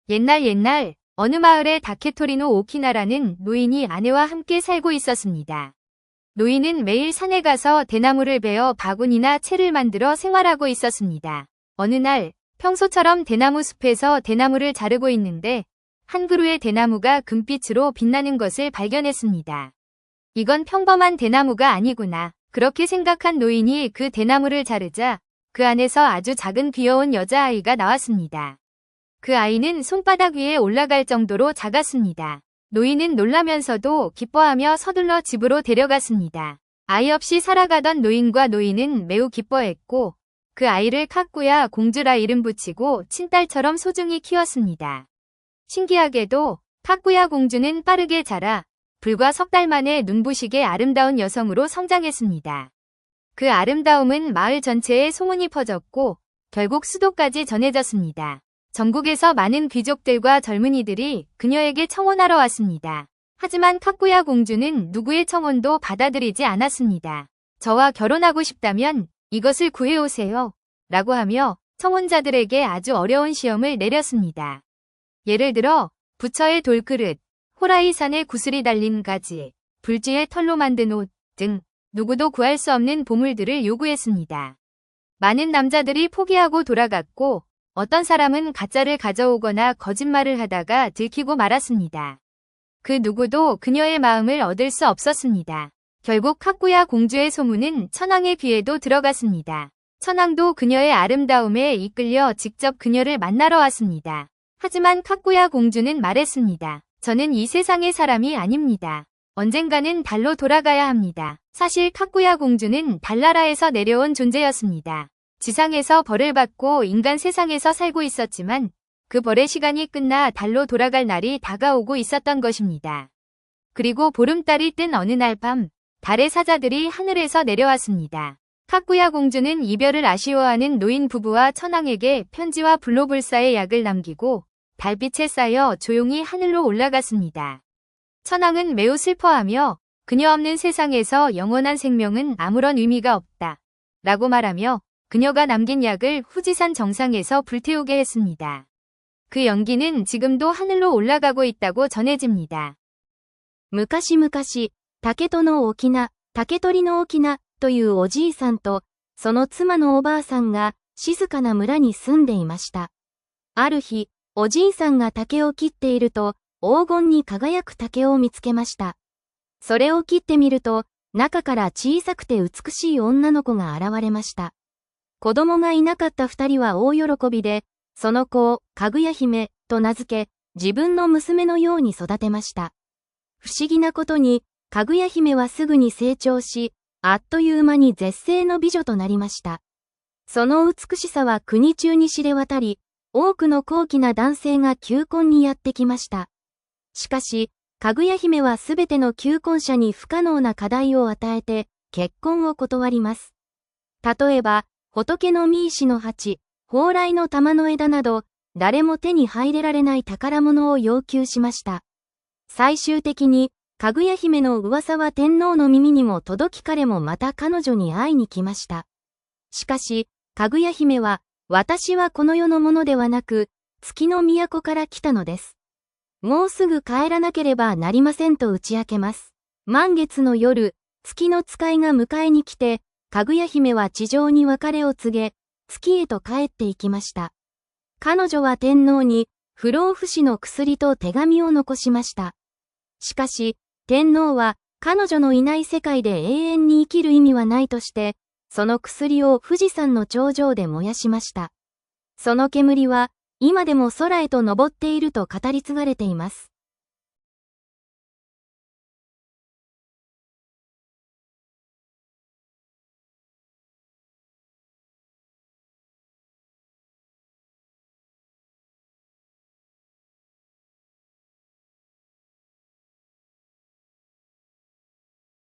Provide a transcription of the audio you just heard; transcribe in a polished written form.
옛날 어느 마을에 다케토리노 오키나라는 노인이 아내와 함께 살고 있었습니다. 노인은 매일 산에 가서 대나무를 베어 바구니나 채를 만들어 생활하고 있었습니다. 어느 날 평소처럼 대나무 숲에서 대나무를 자르고 있는데 한 그루의 대나무가 금빛으로 빛나는 것을 발견했습니다. 이건 평범한 대나무가 아니구나. 그렇게 생각한 노인이 그 대나무를 자르자 그 안에서 아주 작은 귀여운 여자아이가 나왔습니다. 그 아이는 손바닥 위에 올라갈 정도로 작았습니다. 노인은 놀라면서도 기뻐하며 서둘러 집으로 데려갔습니다. 아이 없이 살아가던 노인과 노인은 매우 기뻐했고 그 아이를 카꾸야 공주라 이름 붙이고 친딸처럼 소중히 키웠습니다. 신기하게도 카꾸야 공주는 빠르게 자라 불과 석 달 만에 눈부시게 아름다운 여성으로 성장했습니다. 그 아름다움은 마을 전체에 소문이 퍼졌고 결국 수도까지 전해졌습니다. 전국에서 많은 귀족들과 젊은이들이 그녀에게 청혼하러 왔습니다. 하지만 카꾸야 공주는 누구의 청혼도 받아들이지 않았습니다. 저와 결혼하고 싶다면 이것을 구해오세요. 라고 하며 청혼자들에게 아주 어려운 시험을 내렸습니다. 예를 들어 부처의 돌그릇, 호라이산에 구슬이 달린 가지, 불쥐의 털로 만든 옷 등 누구도 구할 수 없는 보물들을 요구했습니다. 많은 남자들이 포기하고 돌아갔고 어떤 사람은 가짜를 가져오거나 거짓말을 하다가 들키고 말았습니다. 그 누구도 그녀의 마음을 얻을 수 없었습니다. 결국 카꾸야 공주의 소문은 천황의 귀에도 들어갔습니다. 천황도 그녀의 아름다움에 이끌려 직접 그녀를 만나러 왔습니다. 하지만 카꾸야 공주는 말했습니다. 저는 이 세상의 사람이 아닙니다. 언젠가는 달로 돌아가야 합니다. 사실 카꾸야 공주는 달나라에서 내려온 존재였습니다. 지상에서 벌을 받고 인간 세상에서 살고 있었지만 그 벌의 시간이 끝나 달로 돌아갈 날이 다가오고 있었던 것입니다. 그리고 보름달이 뜬 어느 날 밤 달의 사자들이 하늘에서 내려왔습니다. 카꾸야 공주는 이별을 아쉬워하는 노인 부부와 천황에게 편지와 불로불사의 약을 남기고 달빛에 쌓여 조용히 하늘로 올라갔습니다. 천황은 매우 슬퍼하며 그녀 없는 세상에서 영원한 생명은 아무런 의미가 없다. 라고 말하며 그녀가 남긴 약을 후지산 정상에서 불태우게 했습니다. 그 연기는 지금도 하늘로 올라가고 있다고 전해집니다. 昔々、竹戸の翁、竹取の翁というおじいさんと、その妻のおばあさんが静かな村に住んでいました。ある日、おじいさんが竹を切っていると、黄金に輝く竹を見つけました。それを切ってみると、中から小さくて美しい女の子が現れました。子供がいなかった二人は大喜びで、その子をかぐや姫と名付け、自分の娘のように育てました。不思議なことに、かぐや姫はすぐに成長し、あっという間に絶世の美女となりました。その美しさは国中に知れ渡り、多くの高貴な男性が求婚にやってきました。しかし、かぐや姫はすべての求婚者に不可能な課題を与えて、結婚を断ります。例えば、仏の見石の鉢、蓬莱の玉の枝など、誰も手に入れられない宝物を要求しました。最終的に、かぐや姫の噂は天皇の耳にも届き彼もまた彼女に会いに来ました。しかし、かぐや姫は、私はこの世のものではなく、月の都から来たのです。もうすぐ帰らなければなりませんと打ち明けます。満月の夜、月の使いが迎えに来て、かぐや姫は地上に別れを告げ、月へと帰っていきました。彼女は天皇に不老不死の薬と手紙を残しました。しかし、天皇は彼女のいない世界で永遠に生きる意味はないとして、その薬を富士山の頂上で燃やしました。その煙は今でも空へと昇っていると語り継がれています。